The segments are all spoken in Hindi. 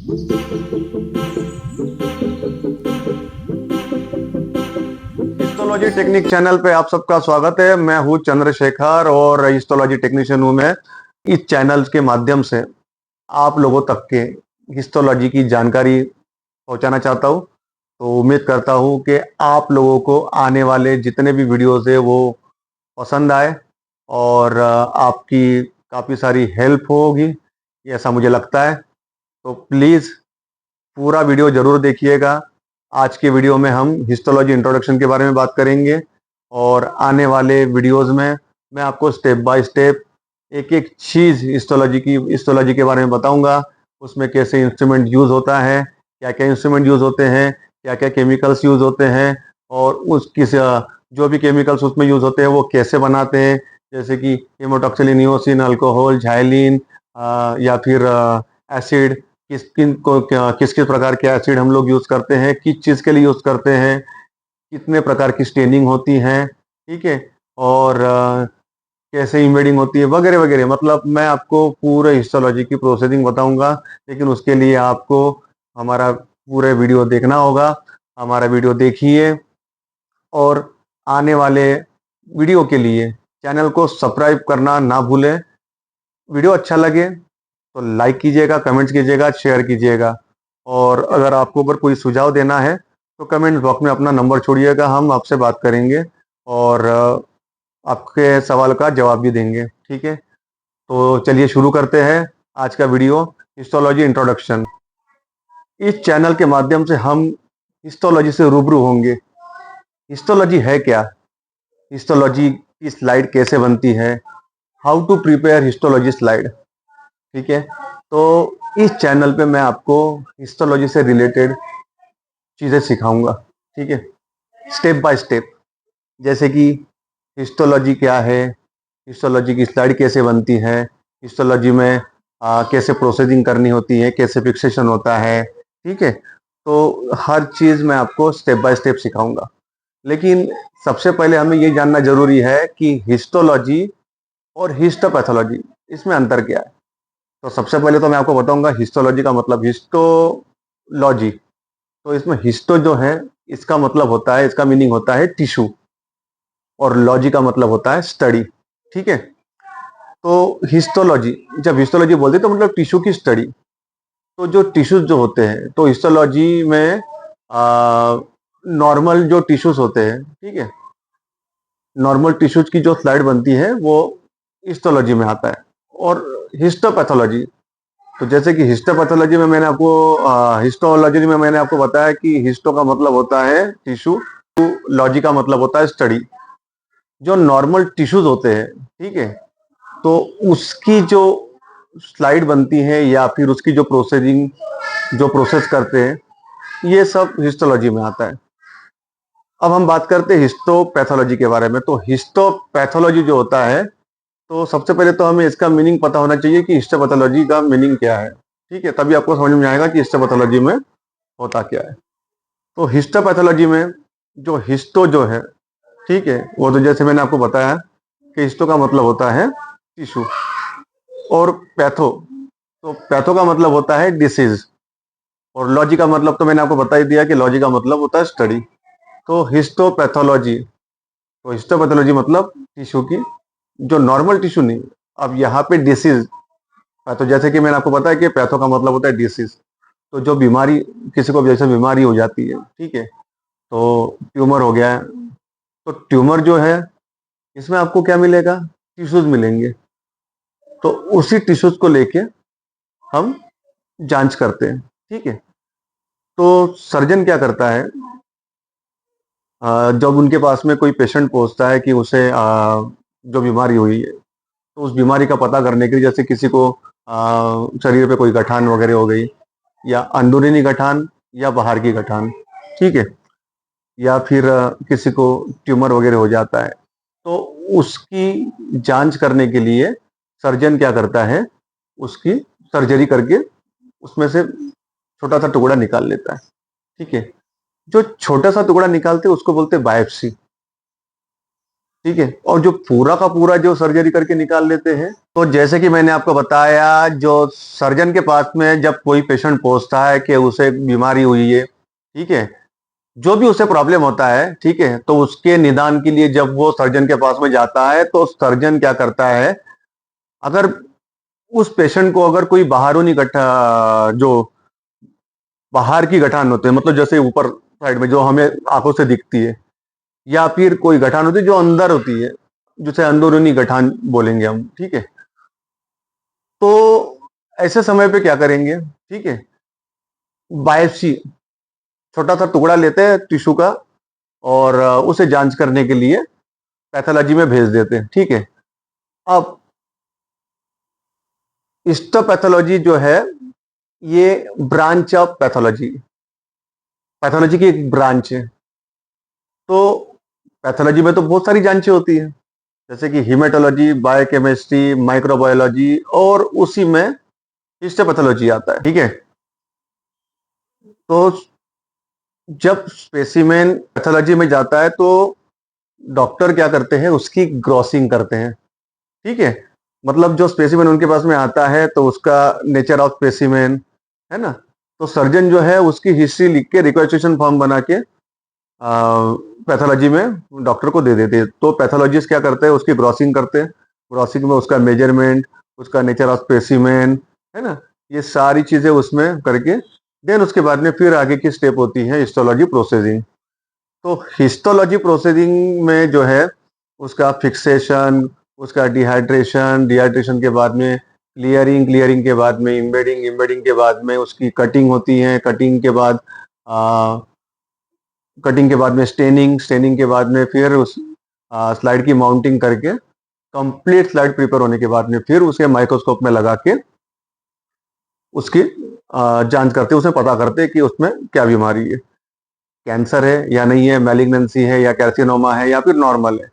हिस्टोलॉजी टेक्निक चैनल पे आप सबका स्वागत है। मैं हूँ चंद्रशेखर और हिस्टोलॉजी टेक्नीशियन हूँ मैं। इस चैनल के माध्यम से आप लोगों तक के हिस्टोलॉजी की जानकारी पहुंचाना चाहता हूँ। तो उम्मीद करता हूँ कि आप लोगों को आने वाले जितने भी वीडियोस है वो पसंद आए और आपकी काफ़ी सारी हेल्प होगी, ऐसा मुझे लगता है। तो प्लीज़ पूरा वीडियो जरूर देखिएगा। आज के वीडियो में हम हिस्टोलॉजी इंट्रोडक्शन के बारे में बात करेंगे और आने वाले वीडियोस में मैं आपको स्टेप बाय स्टेप एक एक चीज़ हिस्टोलॉजी के बारे में बताऊंगा। उसमें कैसे इंस्ट्रूमेंट यूज़ होता है, क्या क्या इंस्ट्रूमेंट यूज़ होते हैं, क्या क्या केमिकल्स यूज़ होते हैं और उस किस जो भी केमिकल्स उसमें यूज़ होते हैं वो कैसे बनाते हैं, जैसे कि हेमोटॉक्सिलिन, नियोसिन, अल्कोहल, झाइलिन या फिर एसिड, किस किस प्रकार के एसिड हम लोग यूज करते हैं, किस चीज के लिए यूज करते हैं, कितने प्रकार की स्टेनिंग होती है, ठीक है, और कैसे इमेडिंग होती है वगैरह वगैरह। मतलब मैं आपको पूरे हिस्टोलॉजी की प्रोसेसिंग बताऊंगा, लेकिन उसके लिए आपको हमारा पूरे वीडियो देखना होगा। हमारा वीडियो देखिए और आने वाले वीडियो के लिए चैनल को सब्सक्राइब करना ना भूलें। वीडियो अच्छा लगे तो लाइक कीजिएगा, कमेंट्स कीजिएगा, शेयर कीजिएगा। और अगर आपको अगर कोई सुझाव देना है तो कमेंट बॉक्स में अपना नंबर छोड़िएगा, हम आपसे बात करेंगे और आपके सवाल का जवाब भी देंगे, ठीक है। तो चलिए शुरू करते हैं आज का वीडियो, हिस्टोलॉजी इंट्रोडक्शन। इस चैनल के माध्यम से हम हिस्टोलॉजी से रूबरू होंगे। हिस्टोलॉजी है क्या, हिस्टोलॉजी की स्लाइड कैसे बनती है, how to prepare histology slide, ठीक है। तो इस चैनल पे मैं आपको हिस्टोलॉजी से रिलेटेड चीज़ें सिखाऊंगा, ठीक है, स्टेप बाय स्टेप। जैसे कि हिस्टोलॉजी क्या है, हिस्टोलॉजी की स्लाइड कैसे बनती है, हिस्टोलॉजी में कैसे प्रोसेसिंग करनी होती है, कैसे फिक्सेशन होता है, ठीक है। तो हर चीज़ मैं आपको स्टेप बाय स्टेप सिखाऊंगा। लेकिन सबसे पहले हमें ये जानना जरूरी है कि हिस्टोलॉजी और हिस्टोपैथोलॉजी, इसमें अंतर क्या है। तो सबसे पहले तो मैं आपको बताऊंगा हिस्टोलॉजी का मतलब, हिस्टोलॉजी, तो इसमें हिस्टो जो है इसका मतलब होता है, इसका मीनिंग होता है टिश्यू, और लॉजी का मतलब होता है स्टडी, ठीक है। तो हिस्टोलॉजी, जब हिस्टोलॉजी बोलते हैं तो मतलब टिश्यू की स्टडी। तो जो टिश्यूज जो होते हैं, तो हिस्टोलॉजी में नॉर्मल जो टिश्यूज होते हैं, ठीक है, नॉर्मल टिश्यूज की जो स्लाइड बनती है वो हिस्टोलॉजी में आता है। और हिस्टोपैथोलॉजी, तो जैसे कि हिस्टोपैथोलॉजी में मैंने आपको हिस्टोलॉजी में मैंने आपको बताया कि हिस्टो का मतलब होता है टिश्यू, लॉजी का मतलब होता है स्टडी। जो नॉर्मल टिश्यूज होते हैं, ठीक है, तो उसकी जो स्लाइड बनती है या फिर उसकी जो प्रोसेसिंग, जो प्रोसेस करते हैं, ये सब हिस्टोलॉजी में आता है। अब हम बात करते हैं हिस्टोपैथोलॉजी के बारे में। तो हिस्टोपैथोलॉजी जो होता है, तो सबसे पहले तो हमें इसका मीनिंग पता होना चाहिए कि हिस्टोपैथोलॉजी का मीनिंग क्या है, ठीक है, तभी आपको समझ में आएगा कि हिस्टोपैथोलॉजी में होता क्या है। तो हिस्टोपैथोलॉजी में जो हिस्टो जो है, ठीक है, वो तो जैसे मैंने आपको बताया कि हिस्टो का मतलब होता है टिश्यू, और पैथो, तो पैथो का मतलब होता है डिसीज, और लॉजी का मतलब तो मैंने आपको बता ही दिया कि लॉजी का मतलब होता है स्टडी। तो हिस्टोपैथोलॉजी, तो हिस्टोपैथोलॉजी मतलब टिश्यू की, जो नॉर्मल टिश्यू नहीं। अब यहाँ पे डिसीज, तो जैसे कि मैंने आपको बताया कि पैथो का मतलब होता है डिसीज, तो जो बीमारी, किसी को जैसे बीमारी हो जाती है, ठीक है, तो ट्यूमर हो गया है, तो ट्यूमर जो है इसमें आपको क्या मिलेगा, टिश्यूज मिलेंगे। तो उसी टिश्यूज को लेके हम जांच करते हैं, ठीक है। तो सर्जन क्या करता है, जब उनके पास में कोई पेशेंट पहुंचता है कि उसे जो बीमारी हुई है, तो उस बीमारी का पता करने के लिए, जैसे किसी को शरीर पे कोई गठान वगैरह हो गई, या अंदरूनी गठान या बाहर की गठान, ठीक है, या फिर किसी को ट्यूमर वगैरह हो जाता है, तो उसकी जांच करने के लिए सर्जन क्या करता है, उसकी सर्जरी करके उसमें से छोटा सा टुकड़ा निकाल लेता है, ठीक है। जो छोटा सा टुकड़ा निकालते हैं उसको बोलते हैं बायोप्सी। ठीक है। और जो पूरा का पूरा जो सर्जरी करके निकाल लेते हैं। तो जैसे कि मैंने आपको बताया, जो सर्जन के पास में जब कोई पेशेंट पहुंचता है कि उसे बीमारी हुई है, ठीक है, जो भी उसे प्रॉब्लम होता है, ठीक है, तो उसके निदान के लिए जब वो सर्जन के पास में जाता है तो सर्जन क्या करता है, अगर उस पेशेंट को अगर कोई बाहरून गठा जो बाहर की गठान होते हैं, मतलब जैसे ऊपर साइड में जो हमें आंखों से दिखती है, या फिर कोई गठान होती है जो अंदर होती है, जिसे अंदरूनी गठान बोलेंगे हम, ठीक है। तो ऐसे समय पे क्या करेंगे, ठीक है, बायोप्सी, छोटा सा टुकड़ा लेते हैं टिश्यू का, और उसे जांच करने के लिए पैथोलॉजी में भेज देते हैं, ठीक है। अब हिस्टोपैथोलॉजी जो है, ये ब्रांच ऑफ पैथोलॉजी, पैथोलॉजी की एक ब्रांच है। तो पैथोलॉजी में तो बहुत सारी जांचें होती हैं, जैसे कि हीमेटोलॉजी, बायोकेमिस्ट्री, माइक्रोबायोलॉजी, और उसी में हिस्टोपैथोलॉजी आता है, ठीक है। तो जब स्पेसिमेन पैथोलॉजी में जाता है तो डॉक्टर क्या करते हैं, उसकी ग्रॉसिंग करते हैं, ठीक है। मतलब जो स्पेसिमेन उनके पास में आता है तो उसका नेचर ऑफ स्पेसिमेन, है ना, तो सर्जन जो है उसकी हिस्ट्री लिख के रिक्वेस्टेशन फॉर्म बना के पैथोलॉजी में डॉक्टर को दे देते हैं। तो पैथोलॉजिस्ट क्या करते हैं, उसकी ग्रॉसिंग करते हैं, ग्रॉसिंग में उसका मेजरमेंट, उसका नेचर ऑफ स्पेसिमेन, है ना, ये सारी चीजें उसमें करके देन उसके बाद में फिर आगे की स्टेप होती है हिस्टोलॉजी प्रोसेसिंग। तो हिस्टोलॉजी प्रोसेसिंग में जो है उसका फिक्सेशन, उसका डिहाइड्रेशन, डिहाइड्रेशन के बाद में क्लियरिंग, क्लियरिंग के बाद में इम्बेडिंग, इम्बेडिंग के बाद में उसकी कटिंग होती है, कटिंग के बाद कटिंग के बाद में स्टेनिंग, स्टेनिंग के बाद में फिर उस स्लाइड की माउंटिंग करके कंप्लीट स्लाइड प्रिपेयर होने के बाद में फिर उसे माइक्रोस्कोप में लगा के उसकी जांच करते, उसमें पता करते कि उसमें क्या बीमारी है, कैंसर है या नहीं है, मैलिग्नेंसी है या कैर्सिनोमा है या फिर नॉर्मल है,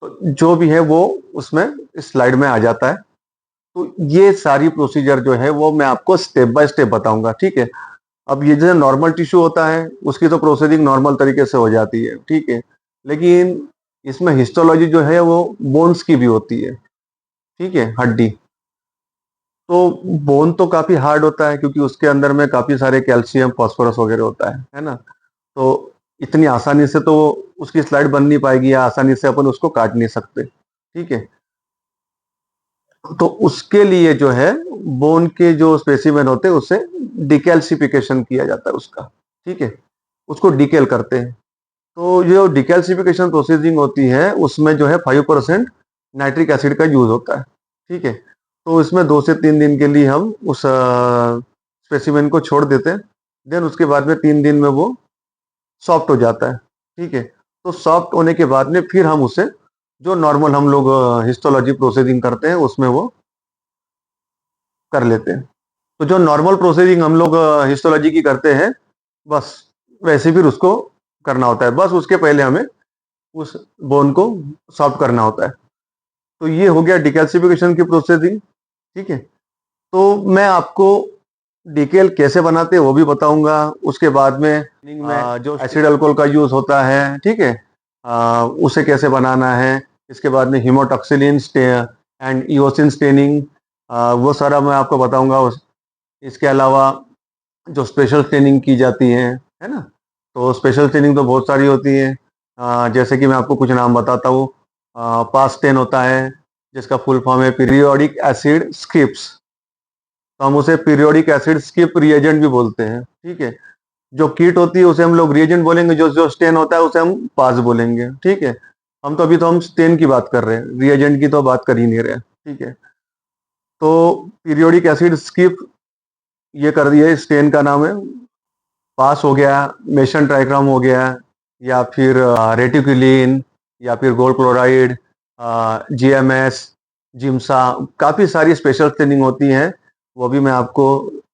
तो जो भी है वो उसमें इस स्लाइड में आ जाता है। तो ये सारी प्रोसीजर जो है वो मैं आपको स्टेप बाय स्टेप बताऊंगा, ठीक है। अब ये जैसे नॉर्मल टिश्यू होता है उसकी तो प्रोसेसिंग नॉर्मल तरीके से हो जाती है, ठीक है, लेकिन इसमें हिस्टोलॉजी जो है वो बोन्स की भी होती है, ठीक है, हड्डी। तो बोन तो काफी हार्ड होता है क्योंकि उसके अंदर में काफी सारे कैल्शियम, फास्फोरस वगैरह होता है ना। तो इतनी आसानी से तो उसकी स्लाइड बन नहीं पाएगी, या आसानी से अपन उसको काट नहीं सकते, ठीक है। तो उसके लिए जो है बोन के जो स्पेसिमेन होते हैं उससे डिकैल्सिफिकेशन किया जाता है उसका, ठीक है, उसको डिकेल करते हैं। तो जो डिकैल्सिफिकेशन प्रोसेसिंग होती है उसमें जो है 5% नाइट्रिक एसिड का यूज होता है, ठीक है। तो इसमें 2 से 3 दिन के लिए हम उस स्पेसिमेन को छोड़ देते हैं, देन उसके बाद में 3 दिन में वो सॉफ्ट हो जाता है, ठीक है। तो सॉफ्ट होने के बाद में फिर हम उसे जो नॉर्मल हम लोग हिस्टोलॉजी प्रोसेसिंग करते हैं उसमें वो कर लेते हैं। तो जो नॉर्मल प्रोसेसिंग हम लोग हिस्टोलॉजी की करते हैं, बस वैसे फिर उसको करना होता है, बस उसके पहले हमें उस बोन को सॉफ्ट करना होता है। तो ये हो गया डिकैल्सिफिकेशन की प्रोसेसिंग, ठीक है। तो मैं आपको डिकेल कैसे बनाते हैं वो भी बताऊंगा। उसके बाद में जो एसिड अल्कोहल का यूज होता है, ठीक है, उसे कैसे बनाना है। इसके बाद में हीमोटॉक्सिलिन एंड इओसिन स्टेनिंग, वो सारा मैं आपको बताऊंगा। इसके अलावा जो स्पेशल ट्रेनिंग की जाती है ना, तो स्पेशल ट्रेनिंग तो बहुत सारी होती है। जैसे कि मैं आपको कुछ नाम बताता हूँ। पास 10 होता है, जिसका फुल फॉर्म है पीरियोडिक एसिड स्किप्स, तो हम उसे पीरियोडिक एसिड स्किप रिएजेंट भी बोलते हैं, ठीक है। जो किट होती है उसे हम लोग रिएजेंट बोलेंगे, जो जो स्टेन होता है उसे हम पास बोलेंगे, ठीक है। हम स्टेन की बात कर रहे हैं, रिएजेंट की तो बात कर ही नहीं रहे, ठीक है। तो पीरियोडिक एसिड स्किप ये कर दिए, स्टेन का नाम है। पास हो गया, मेसन ट्राइक्राम हो गया, या फिर रेटिकुलिन, या फिर गोल्ड क्लोराइड, जीएमएस, जिम्सा, काफ़ी सारी स्पेशल ट्रेनिंग होती हैं, वो भी मैं आपको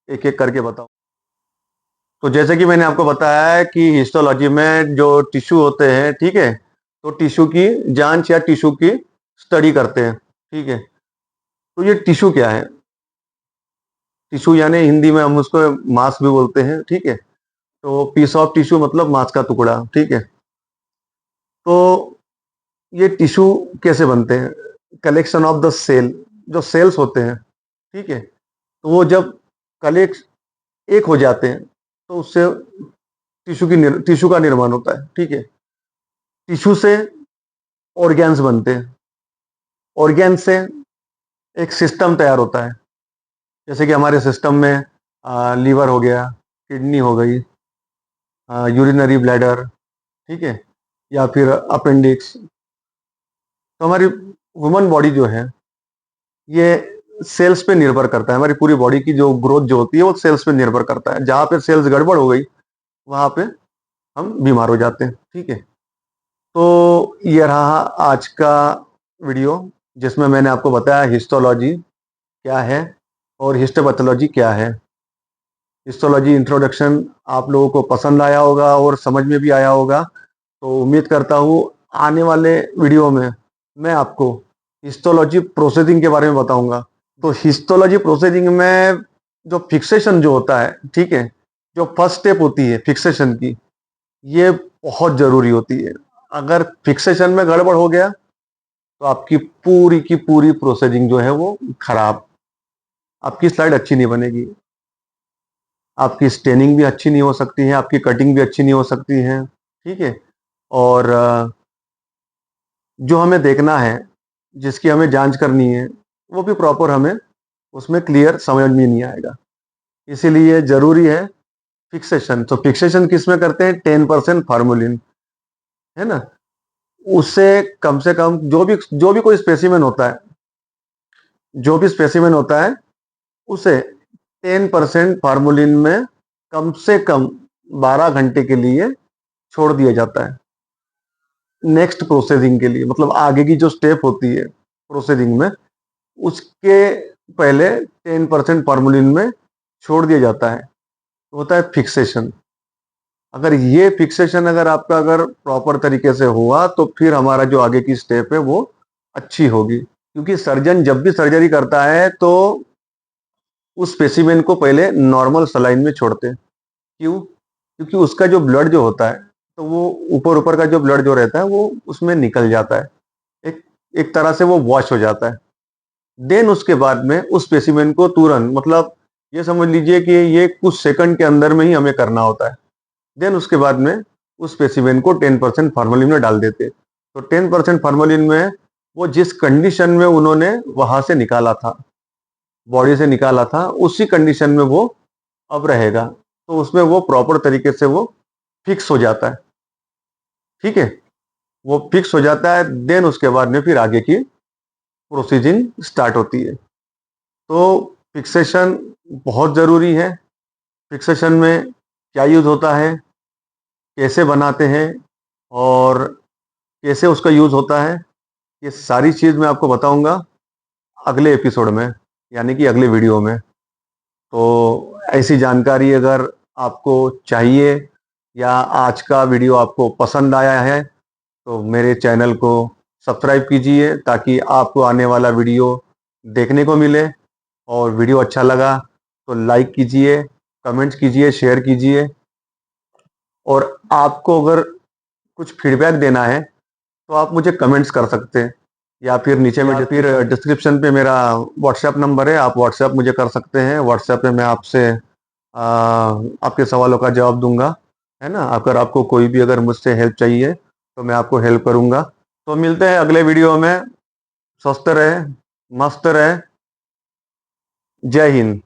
एक एक करके बताऊं। तो जैसे कि मैंने आपको बताया है कि हिस्टोलॉजी में जो टिश्यू होते हैं, ठीक है, तो टिश्यू की जांच या टिश्यू की स्टडी करते हैं, ठीक है। तो ये टिश्यू क्या है, टिश्यू यानी हिंदी में हम उसको मांस भी बोलते हैं, ठीक है। तो पीस ऑफ टिश्यू मतलब मांस का टुकड़ा, ठीक है। तो ये टिश्यू कैसे बनते हैं? कलेक्शन ऑफ द सेल, जो सेल्स होते हैं, ठीक है, तो वो जब कलेक्ट एक हो जाते हैं तो उससे टिश्यू का निर्माण होता है, ठीक है। टिश्यू से ऑर्गेन्स बनते हैं, ऑर्गेन से एक सिस्टम तैयार होता है, जैसे कि हमारे सिस्टम में लीवर हो गया, किडनी हो गई, यूरिनरी ब्लैडर, ठीक है, या फिर अपेंडिक्स। तो हमारी ह्यूमन बॉडी जो है ये सेल्स पे निर्भर करता है। हमारी पूरी बॉडी की जो ग्रोथ जो होती है वो सेल्स पे निर्भर करता है। जहाँ पे सेल्स गड़बड़ हो गई वहाँ पे हम बीमार हो जाते हैं, ठीक है। तो ये रहा आज का वीडियो, जिसमें मैंने आपको बताया हिस्टोलॉजी क्या है और हिस्टोपैथोलॉजी क्या है। हिस्टोलॉजी इंट्रोडक्शन आप लोगों को पसंद आया होगा और समझ में भी आया होगा। तो उम्मीद करता हूँ आने वाले वीडियो में मैं आपको हिस्टोलॉजी प्रोसेसिंग के बारे में बताऊंगा। तो हिस्टोलॉजी प्रोसेसिंग में जो फिक्सेशन जो होता है, ठीक है, जो फर्स्ट स्टेप होती है फिक्सेशन की, ये बहुत जरूरी होती है। अगर फिक्सेशन में गड़बड़ हो गया तो आपकी पूरी की पूरी प्रोसेसिंग जो है वो खराब, आपकी स्लाइड अच्छी नहीं बनेगी, आपकी स्टेनिंग भी अच्छी नहीं हो सकती है, आपकी कटिंग भी अच्छी नहीं हो सकती है, ठीक है। और जो हमें देखना है, जिसकी हमें जांच करनी है, वो भी प्रॉपर हमें उसमें क्लियर समझ में नहीं आएगा। इसीलिए जरूरी है फिक्सेशन। तो फिक्सेशन किस में करते हैं? 10% फार्मोलिन, है ना। उससे कम से कम जो भी कोई स्पेसिमेन होता है, जो भी स्पेसिमेन होता है उसे 10% फार्मोलिन में कम से कम 12 घंटे के लिए छोड़ दिया जाता है नेक्स्ट प्रोसेसिंग के लिए। मतलब आगे की जो स्टेप होती है प्रोसेसिंग में, उसके पहले 10% फार्मोलिन में छोड़ दिया जाता है, तो होता है फिक्सेशन। अगर ये फिक्सेशन अगर आपका अगर प्रॉपर तरीके से हुआ तो फिर हमारा जो आगे की स्टेप है वो अच्छी होगी। क्योंकि सर्जन जब भी सर्जरी करता है तो उस स्पेसिमेन को पहले नॉर्मल सलाइन में छोड़ते हैं। क्यों? क्योंकि उसका जो ब्लड जो होता है, तो वो ऊपर ऊपर का जो ब्लड जो रहता है वो उसमें निकल जाता है, एक एक तरह से वो वॉश हो जाता है। देन उसके बाद में उस स्पेसिमेन को तुरंत, मतलब ये समझ लीजिए कि ये कुछ सेकंड के अंदर में ही हमें करना होता है। देन उसके बाद में उस स्पेसिमेन को 10% फार्मोलिन में डाल देते। तो 10% फार्मोलिन में वो जिस कंडीशन में उन्होंने वहां से निकाला था, बॉडी से निकाला था, उसी कंडीशन में वो अब रहेगा। तो उसमें वो प्रॉपर तरीके से वो फिक्स हो जाता है, ठीक है। वो फिक्स हो जाता है, देन उसके बाद में फिर आगे की प्रोसीजिंग स्टार्ट होती है। तो फिक्सेशन बहुत ज़रूरी है। फिक्सेशन में क्या यूज़ होता है, कैसे बनाते हैं और कैसे उसका यूज़ होता है, ये सारी चीज़ मैं आपको बताऊंगा अगले एपिसोड में, यानी कि अगले वीडियो में। तो ऐसी जानकारी अगर आपको चाहिए या आज का वीडियो आपको पसंद आया है तो मेरे चैनल को सब्सक्राइब कीजिए, ताकि आपको आने वाला वीडियो देखने को मिले। और वीडियो अच्छा लगा तो लाइक कीजिए, कमेंट्स कीजिए, शेयर कीजिए। और आपको अगर कुछ फीडबैक देना है तो आप मुझे कमेंट्स कर सकते हैं, या फिर नीचे में या फिर डिस्क्रिप्शन पे मेरा व्हाट्सएप नंबर है, आप व्हाट्सएप मुझे कर सकते हैं। व्हाट्सएप पे मैं आपसे आपके सवालों का जवाब दूंगा, है ना। अगर आपको कोई भी अगर मुझसे हेल्प चाहिए तो मैं आपको हेल्प करूंगा। तो मिलते हैं अगले वीडियो में। स्वस्थ रहे, मस्त रहे। जय हिंद।